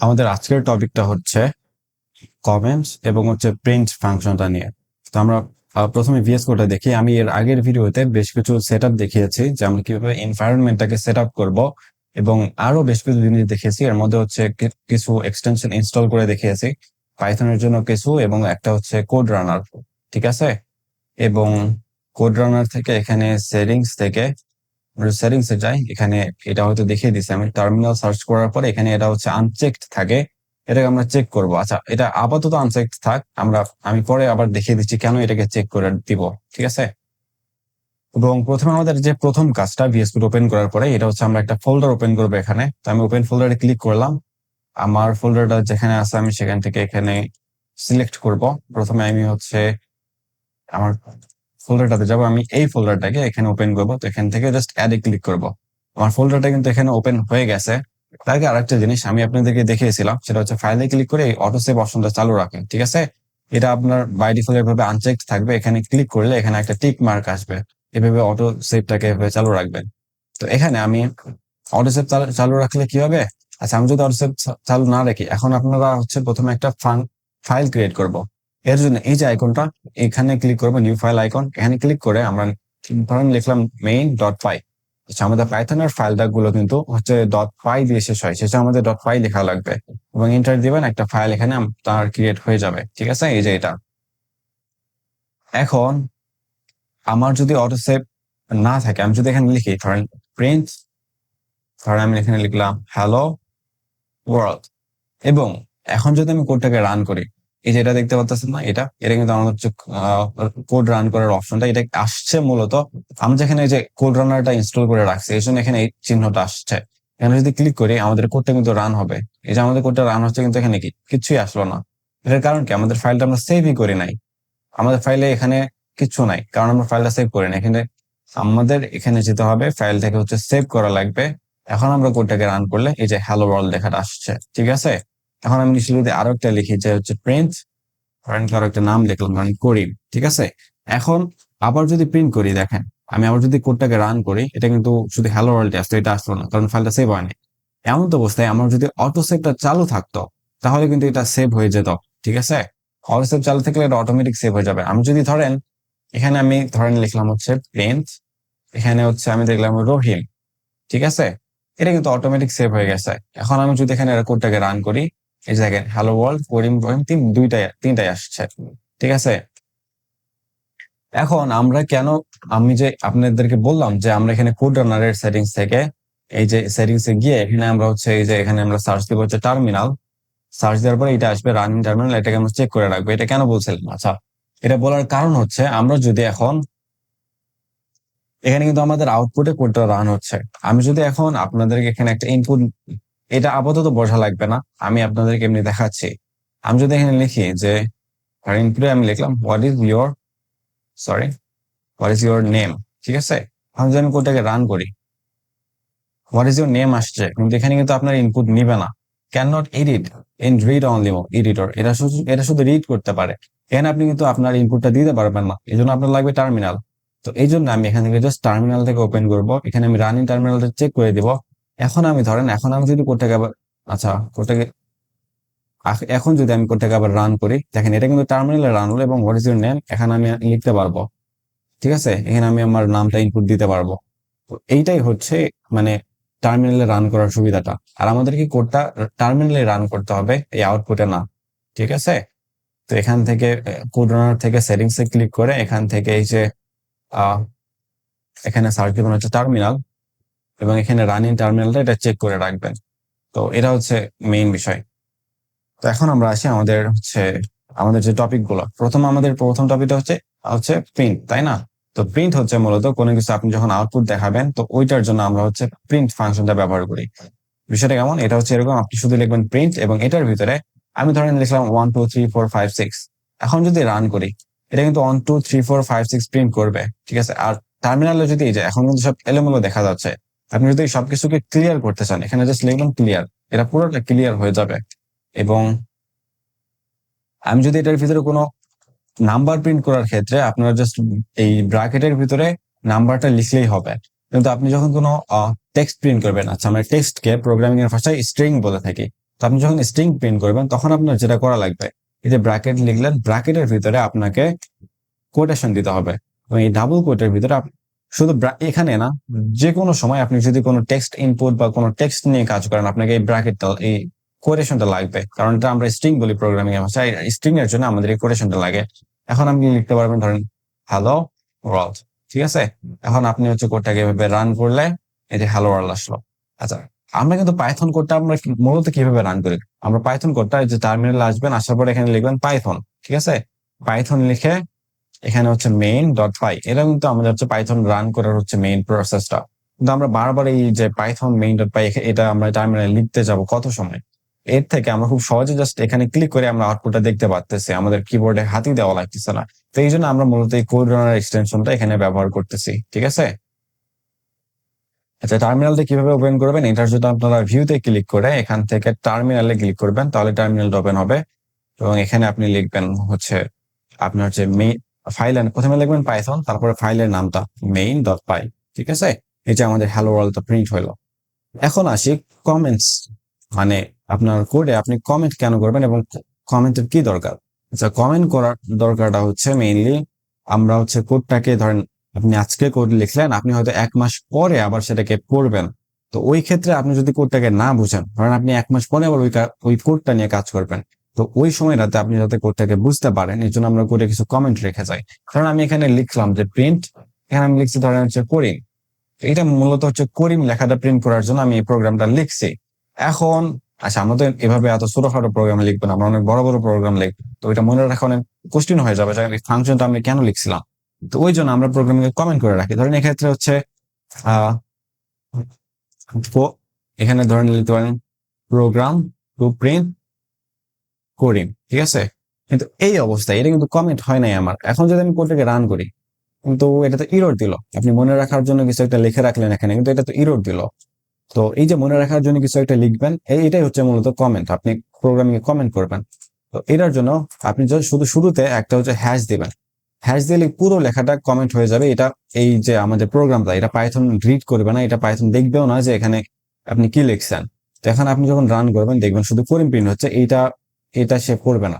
আমাদের আজকের টপিকটা হচ্ছে কমেন্টস এবং হচ্ছে প্রিন্ট ফাংশনটা নিয়ে। তো আমরা প্রথমে ভিএস কোডটা দেখি। আমি এর আগের ভিডিওতে বেশ কিছু সেটআপ দেখিয়েছি যে আমরা কিভাবে এনভায়রনমেন্টটাকে সেটআপ করব, এবং আরো বেশ কিছু জিনিস দেখিয়েছি। এর মধ্যে হচ্ছে কিছু এক্সটেনশন ইনস্টল করে দেখিয়েছি পাইথনের জন্য কিছু, এবং একটা হচ্ছে কোড রানার, ঠিক আছে। এবং কোড রানার থেকে এখানে সেটিংসে যাই। এখানে এটা হয়তো দেখিয়ে দিচ্ছি আমি, টার্মিনাল সার্চ করার পরে এখানে এটা হচ্ছে আনচেকড থাকে, এটাকে আমরা চেক করব। আচ্ছা, এটা আপাতত আনচেকড থাক, আমি পরে আবার দেখিয়ে দিচ্ছি কেন এটাকে চেক করে দিব, ঠিক আছে। এবং প্রথমে আমাদের যে প্রথম কাজটা ভিএস কোড ওপেন করার পরে, এটা হচ্ছে আমরা একটা ফোল্ডার ওপেন করবো এখানে। তো আমি ওপেন ফোল্ডারে ক্লিক করলাম। আমার ফোল্ডারটা যেখানে আছে আমি সেখান থেকে এখানে সিলেক্ট করব। প্রথমে আমি হচ্ছে আমার ফোল্ডারটাতে যাবো, আমি এই ফোল্ডারটাকে এখানে ওপেন করবো। তো এখান থেকে জাস্ট অ্যাডে ক্লিক করব। আমার ফোল্ডারটা কিন্তু এখানে ওপেন হয়ে গেছে। তার আগে আরেকটা জিনিস আমি আপনাদেরকে দেখিয়েছিলাম, সেটা হচ্ছে ফাইলে ক্লিক করে এই অটো সেভ অপশনটা চালু রাখেন, ঠিক আছে। এটা আপনার বাই ডিফল্ট ভাবে আনচেকড থাকবে। এখানে ক্লিক করলে এখানে একটা টিক মার্ক আসবে, এভাবে অটো সেভটাকে এভাবে চালু রাখবেন। তো এখানে আমি অটো সেভ চালু রাখলে কি হবে? আচ্ছা, আমি যদি অটো সেভ চালু না রাখি, এখন আপনারা হচ্ছে প্রথমে একটা ফাইল ক্রিয়েট করব। এর জন্য এই যে আইকনটা, এখানে ক্লিক করবো, নিউ ফাইল আইকন। এখানে ক্লিক করে আমরা ধরেন লিখলাম main.py। আচ্ছা, আমাদের পাইথনের ফাইলটা গুলো কিন্তু হচ্ছে .py দিয়ে শেষ হয়, সেটা আমাদের .py লেখা লাগবে, এবং এন্টার দিবেন, একটা ফাইল এখানে তার ক্রিয়েট হয়ে যাবে, ঠিক আছে। এই যে এটা। এখন আমার যদি অটো সেভ না থাকে, আমি যদি এখানে লিখি ধরেন প্রিন্ট, ধরেন আমি এখানে লিখলাম হ্যালো ওয়ার্ল্ড, এবং এখন যদি আমি কোডটাকে রান করি, এই যে এটা দেখতে পাচ্ছেন না, এটা কিন্তু আমাদের হচ্ছে কোড রান করার অপশনটা, এটা আসছে মূলত আমি যেখানে এই যে কোড রানারটা ইনস্টল করে রাখছি, এই জন্য এখানে এই চিহ্নটা আসছে। এখানে যদি ক্লিক করি আমাদের কোডটা কিন্তু রান হবে। এই যে আমাদের কোডটা রান হচ্ছে, কিন্তু এখানে কিছুই আসলো না। এটার কারণ কি? আমাদের ফাইলটা আমরা সেভই করি নাই। আমাদের ফাইলে এখানে কিচ্ছু নাই, কারণ আমরা ফাইলটা সেভ করি না। এখানে আমাদের এখানে যেতে হবে, ফাইল থেকে হচ্ছে সেভ করা লাগবে। এখন আমরা কোডটাকে রান করলে এই যে হ্যালো ওয়ার্ল্ড লেখাটা আসছে, ঠিক আছে। এখন আমি নিশ্চয়ই যদি আরো একটা লিখি যে হচ্ছে প্রিন্ট, ধরেন কারো একটা নাম লিখলাম, ধরেন করিম, ঠিক আছে। এখন আবার যদি প্রিন্ট করি, দেখেন আমি আবার যদি কোডটাকে রান করি, এটা কিন্তু শুধু হ্যালো ওয়ার্ল্ড আসতো, এটা আসলো না, কারণ ফাইলটা সেভ হয়নি। এমন তো অবস্থায় আমার যদি অটো সেভটা চালু থাকতো, তাহলে কিন্তু এটা সেভ হয়ে যেত, ঠিক আছে। অটো সেভ চালু থাকলে এটা অটোমেটিক সেভ হয়ে যাবে। আমি যদি ধরেন এখানে আমি ধরেন লিখলাম হচ্ছে প্রিন্ট, এখানে হচ্ছে আমি দেখলাম রহিম, ঠিক আছে। এটা কিন্তু অটোমেটিক সেভ হয়ে গেছে। এখন আমি যদি এখানে কোডটাকে রান করি, এই যে দেখেন হ্যালো ওয়ার্ল্ড করিম রহিম তিনটাই আসছে, ঠিক আছে। এখন আমরা কেন, আমি যে আপনাদেরকে বললাম যে আমরা এখানে কোড রানারের সেটিংস থেকে এই যে সেটিংস এ গিয়ে এখানে আমরা হচ্ছে এই যে এখানে আমরা সার্চ দিব হচ্ছে টার্মিনাল। সার্চ দেওয়ার পরে এটা আসবে রানিং টার্মিনাল, এটাকে আমরা চেক করে রাখবো। এটা কেন বলছিলাম? আচ্ছা, এটা বলার কারণ হচ্ছে আমরা যদি এখন এখানে কিন্তু আমাদের আউটপুটে কোডটা রান হচ্ছে, আমি যদি এখন আপনাদেরকে এখানে একটা ইনপুট, এটা আপাতত বোঝা লাগবে না, আমি আপনাদেরকে এমনি দেখাচ্ছি। আমি যদি এখানে লিখি যে ইনপুটে আমি লিখলাম হোয়াট ইজ ইউর নেম, ঠিক আছে। আমি যদি আমি কোডটাকে রান করি, হোয়াট ইজ ইউর নেম আসছে, কিন্তু এখানে কিন্তু আপনার ইনপুট নিবে না। Can not edit in read only editor, এটা শুধু রিড করতে পারে। এখানে আপনি কিন্তু আপনার ইনপুটটা দিতে পারবেন না, এই জন্য আপনার লাগবে টার্মিনাল। তো এই জন্য আমি এখান থেকে জাস্ট টার্মিনাল থেকে ওপেন করব, এখানে আমি রানিং টার্মিনালটা চেক করে দিব। এখন আমি যদি কোডটাকে আবার, আচ্ছা কোডটাকে এখন যদি আমি কোডটাকে আবার রান করি, দেখেন এটা কিন্তু টার্মিনালে রান হলো, এবং হোয়াট ইজ ইউর নেম এখানে আমি লিখতে পারবো, ঠিক আছে। এখানে আমি আমার নামটা ইনপুট দিতে পারবো। তো এইটাই হচ্ছে মানে টার্মিনালে রান করার সুবিধাটা। আর আমাদেরকে কোডটা টার্মিনালে রান করতে হবে, এই আউটপুটে না, ঠিক আছে। তো এখান থেকে কোড রানার থেকে সেটিংস এ ক্লিক করে এখান থেকে এই যে এখানে সার্চ দিবেন হচ্ছে টার্মিনাল, এবং এখানে রানিং টার্মিনালটা এটা চেক করে রাখবেন। তো এটা হচ্ছে মেইন বিষয়। তো এখন আমরা আসি আমাদের যে টপিক গুলো। আমাদের প্রথম টপিকটা হচ্ছে হচ্ছে প্রিন্ট, তাই না? তো প্রিন্ট হচ্ছে মূলত কোনো কিছু আপনি যখন আউটপুট দেখাবেন, তো ওইটার জন্য আমরা হচ্ছে প্রিন্ট ফাংশনটা ব্যবহার করি। বিষয়টা কেমন? এটা হচ্ছে এরকম, আপনি শুধু লিখবেন প্রিন্ট, এবং এটার ভিতরে আমি ধরেন লিখলাম 1 2 3 4 5 6। এখন যদি রান করি, এটা কিন্তু 1 2 3 4 5 6 প্রিন্ট করবে, ঠিক আছে। আর টার্মিনালে যদি এই যে এখন কিন্তু সব এলোমেলো দেখা যাচ্ছে, আপনি যদি সবকিছুকে ক্লিয়ার করতে চান, এখানে জাস্ট লিখবেন ক্লিয়ার, এটা পুরোটা ক্লিয়ার হয়ে যাবে। এবং আমি যদি এটার ভিতরে কোনো নাম্বার প্রিন্ট করার ক্ষেত্রে আপনারা জাস্ট এই ব্র্যাকেটের ভিতরে নাম্বারটা লিখলেই হবে। কিন্তু আপনি যখন কোনো টেক্সট প্রিন্ট করবেন, আচ্ছা আমরা টেক্সটকে প্রোগ্রামিং এর ভাষায় স্ট্রিং বলে থাকি, তো তো আপনি যখন স্ট্রিং প্রিন্ট করবেন তখন আপনার যেটা করা লাগবে, এই যে ব্র্যাকেট লিখলেন, ব্র্যাকেটের ভিতরে আপনাকে কোটেশন দিতে হবে। এবং এই ডাবল কোটের ভিতরে শুধু এখানে না, যে কোনো সময় আপনি যদি কোনো টেক্সট ইনপুট বা কোনো টেক্সট নিয়ে কাজ করেন, আপনাকে এই ব্র্যাকেটটা, এই কোটেশনটা লাগবে, কারণ এটা আমরা স্ট্রিং বলি প্রোগ্রামিং এ ভাষায়। স্ট্রিং এর জন্য আমাদের এই কোটেশনটা লাগে। এখন আপনি লিখতে পারবেন ধরেন হ্যালো ওয়ার্ল্ড, ঠিক আছে। এখন আপনি হচ্ছে কোডটাকে এভাবে রান করলে এই যে হ্যালো ওয়ার্ল্ড আসলো। আচ্ছা, আমরা কিন্তু পাইথন কোডটা আমরা মূলত কিভাবে রান করি? আমরা পাইথন কোডটা যে টার্মিনালে আসবেন, আসার পর এখানে লিখবেন পাইথন, ঠিক আছে। পাইথন লিখে এখানে হচ্ছে মেইন ডট পাই, এটা কিন্তু আমাদের হচ্ছে পাইথন রান করার হচ্ছে মেইন প্রসেসটা। কিন্তু আমরা বারবার এই যে পাইথন মেইন ডট পাই এটা আমরা টার্মিনালে লিখতে যাব কত সময়? এর থেকে আমরা খুব সহজে জাস্ট এখানে ক্লিক করে আমরা আউটপুটটা দেখতে পাচ্তেছি, আমাদের কিবোর্ডে হাতি দেওয়া লাগতেছে না। তো এই জন্য আমরা মূলত এই কোড রানার এক্সটেনশনটা এখানে ব্যবহার করতেছি, ঠিক আছে। আচ্ছা, টার্মিনালটা কিভাবে ওপেন করবেন? এটার জন্য আপনারা ভিউতে ক্লিক করে এখান থেকে টার্মিনালে ক্লিক করবেন, তাহলে টার্মিনালটা ওপেন হবে। এবং এখানে আপনি লিখবেন হচ্ছে আপনার যে মেইন ফাইল, প্রথমে লিখবেন পাইথন, তারপরে ফাইলের নামটা মেইন ডট পাই, ঠিক আছে। এই যে আমাদের হ্যালো ওয়ার্ল্ড প্রিন্ট হইলো। এখন আসি কমেন্টস, মানে আপনার কোডে আপনি কমেন্ট কেন করবেন এবং কমেন্টের কি দরকার? আচ্ছা, কমেন্ট করার দরকারটা হচ্ছে মেইনলি আমরা হচ্ছে কোডটাকে ধরেন আপনি আজকে কোড লিখলেন, আপনি হয়তো 1 মাস পরে আবার সেটাকে পড়বেন। তো ওই ক্ষেত্রে আপনি যদি কোডটাকে না বুঝেন, ধরেন আপনি 1 মাস পরে আবার ওই কোডটা নিয়ে কাজ করবেন, তো ওই সময়টাতে আপনি যাতে কোডটাকে বুঝতে পারেন, এর জন্য আমরা কোডে কিছু কমেন্ট রেখে যাই। কারণ আমি এখানে লিখলাম যে প্রিন্ট, এখানে আমি লিখছি ধরেন হচ্ছে করিম, এটা মূলত হচ্ছে করিম লেখাটা প্রিন্ট করার জন্য আমি এই প্রোগ্রামটা লিখছি। এখন আচ্ছা, আমরা তো এভাবে এত ছোটখাটো প্রোগ্রাম লিখবো না, আমরা অনেক বড় বড় প্রোগ্রাম লিখবো, তো এটা মনে রাখা অনেক কঠিন হয়ে যাবে যে ফাংশনটা আমি কেন লিখছিলাম। তো ওই জন্য আমরা প্রোগ্রামিং কমেন্ট করে রাখি। ধরেন এক্ষেত্রে হচ্ছে আহ এখানে ধরেন লিখতে পারেন প্রোগ্রাম টু প্রিন্ট করিম, ঠিক আছে। কিন্তু এই অবস্থায় এটা কিন্তু কমেন্ট হয় নাই আমার। এখন যদি আমি কোডটাকে রান করি, কিন্তু এটা তো ইরর দিল। আপনি মনে রাখার জন্য কিছু একটা লিখে রাখলেন এখানে, কিন্তু এটা তো ইরর দিল। তো এই যে মনে রাখার জন্য কিছু একটা লিখবেন, এটাই হচ্ছে মূলত কমেন্ট। আপনি প্রোগ্রামিং এ কমেন্ট করবেন। তো এটার জন্য আপনি শুধু শুরুতে একটা হচ্ছে হ্যাশ দিবেন। হ্যাশ দিলে পুরো লেখাটা কমেন্ট হয়ে যাবে। এটা এই যে আমাদের প্রোগ্রামটা, এটা পাইথন রিড করবে না, এটা পাইথন দেখবেও না যে এখানে আপনি কি লিখছেন। তো এখন আপনি যখন রান করবেন দেখবেন শুধু করিম প্রিন্ট হচ্ছে, এটা সে করবে না,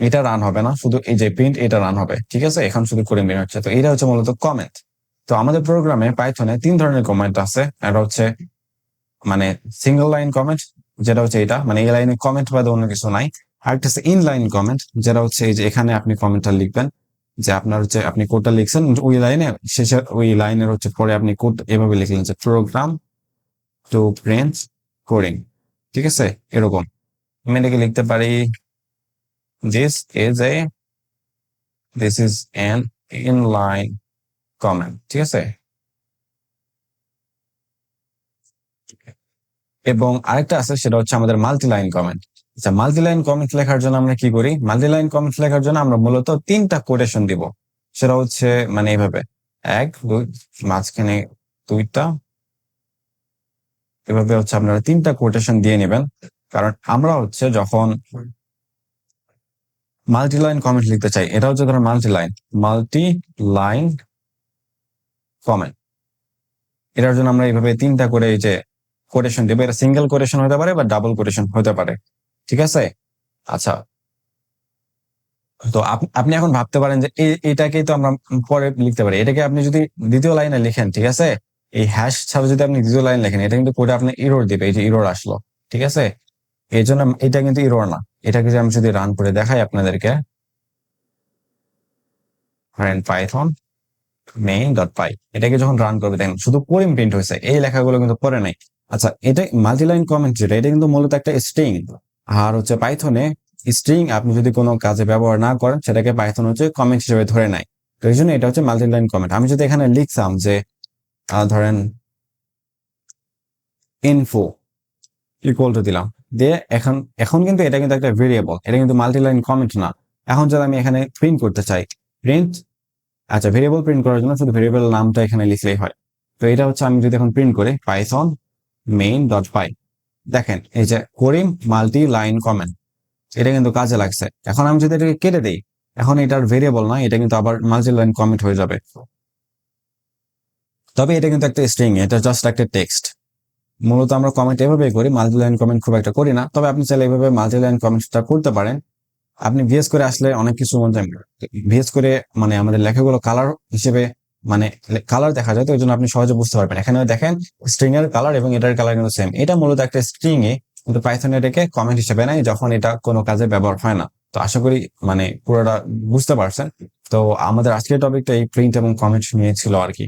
এটা রান হবে না, শুধু এই যে প্রিন্ট এটা রান হবে, ঠিক আছে। এখন শুধু করিম প্রিন্ট হচ্ছে। তো এটা হচ্ছে মূলত কমেন্ট। তো আমাদের প্রোগ্রামে পাইথনে 3 ধরনের কমেন্ট আছে। এটা হচ্ছে মানে সিঙ্গেল লাইন কমেন্ট, যেটা হচ্ছে এটা, মানে এই লাইনে কমেন্ট বাদে অন্য কিছু নাই। আরেকটা হচ্ছে ইন লাইন কমেন্ট, যেটা হচ্ছে এই যে এখানে আপনি কমেন্টটা লিখবেন, যে আপনার হচ্ছে আপনি কোডটা লিখছেন ওই লাইনে, শেষে ওই লাইনের হচ্ছে পরে আপনি কোড এভাবে লিখলেন যে প্রোগ্রাম টু প্রিন্ট কোডিং, ঠিক আছে। এরকম আমি এটাকে লিখতে পারি this is an inline comment, ঠিক আছে। এবং আরেকটা আছে, সেটা হচ্ছে আমাদের মাল্টি লাইন কমেন্ট। আচ্ছা, মাল্টি লাইন কমেন্ট লেখার জন্য আমরা কি করি? মাল্টি লাইন কমেন্ট লেখার জন্য আমরা মূলত 3টা কোটেশন দিব। সেটা হচ্ছে মানে এইভাবে 1 2, মাঝখানে 2টা, এভাবে হচ্ছে আপনারা 3টা কোটেশন দিয়ে নেবেন। কারণ আমরা হচ্ছে যখন মাল্টি লাইন কমেন্ট লিখতে চাই, এটা হচ্ছে ধরুন মাল্টি লাইন কমেন্ট, এটার জন্য আমরা এইভাবে 3টা করে এই যে কোটেশন দেবো। এটা সিঙ্গেল কোটেশন হতে পারে বা ডাবল কোটেশন হতে পারে, ঠিক আছে। আচ্ছা, তো আপনি এখন ভাবতে পারেন যে এটাকেই তো আমরা পরে লিখতে পারি। এটাকে আপনি যদি দ্বিতীয় লাইনে লিখেন, ঠিক আছে, এই হ্যাশ ছাড়া যদি আপনি দ্বিতীয় লাইন লেখেন, এটা কিন্তু কোডে আপনি ইরর দিবে। এই যে ইরর আসলো, ঠিক আছে। এই জন্য এটা কিন্তু ইরর না। এটাকে যে আমি যদি রান করে দেখাই আপনাদেরকে, পাইথন মেইন ডট পাই, এটাকে যখন রান করবে দেখেন শুধু করিম প্রিন্ট হয়েছে, এই লেখাগুলো কিন্তু পরে নাই। আচ্ছা, এটা মাল্টিলাইন কমেন্ট যেটা, এটা কিন্তু মূলত একটা স্ট্রিং। আর হচ্ছে পাইথনে স্ট্রিং আপনি যদি কোনো কাজে ব্যবহার না করেন, সেটাকে পাইথন হচ্ছে কমেন্ট হিসেবে ধরে নেয়। তো এই জন্য এটা হচ্ছে মাল্টিলাইন কমেন্ট। আমি যদি এখানে লিখতাম যে ধরেন ইনফো ইকুয়াল টু দিলাম, দিয়ে এখন কিন্তু এটা কিন্তু একটা ভেরিয়েবল, এটা কিন্তু মাল্টিলাইন কমেন্ট না। এখন যদি আমি এখানে প্রিন্ট করতে চাই, প্রিন্ট, আচ্ছা, ভেরিয়েবল প্রিন্ট করার জন্য শুধু ভেরিয়েবল নামটা এখানে লিখলেই হয়। তো এটা হচ্ছে আমি যদি এখন প্রিন্ট করি পাইথন মেইন ডট পাই, দেখেন এই যে করিম মাল্টি লাইন কমেন্ট, এটা কিন্তু কাজে লাগছে। এখন আমি যদি এটাকে কেটে দিই, এখন এটার ভেরিয়েবল না, এটা কিন্তু আবার মাল্টি লাইন কমেন্ট হয়ে যাবে। তবে এটা কিন্তু একটা স্ট্রিং, এটা জাস্ট একটা টেক্সট, মূলত আমরা কমেন্ট এভাবেই করি, মাল্টি লাইন কমেন্ট খুব একটা করি না। তবে আপনি চাইলে এভাবে মাল্টি লাইন কমেন্টটা করতে পারেন। আপনি ভিএস করে আসলে অনেক কিছু ভিএস করে মানে আমাদের লেখাগুলো কালার হিসেবে মানে কালার দেখা যায়, তো এই জন্য আপনি সহজে বুঝতে পারবেন। এখানে দেখেন স্ট্রিং এর কালার এবং এটার কালার কিন্তু সেম। এটা মূলত একটা স্ট্রিং এ, কিন্তু পাইথন এটাকে কমেন্ট হিসেবে নেয় যখন এটা কোনো কাজে ব্যবহার হয় না। তো আশা করি মানে পুরোটা বুঝতে পারছেন। তো আমাদের আজকের টপিকটা এই প্রিন্ট এবং কমেন্ট নিয়ে ছিল আর কি।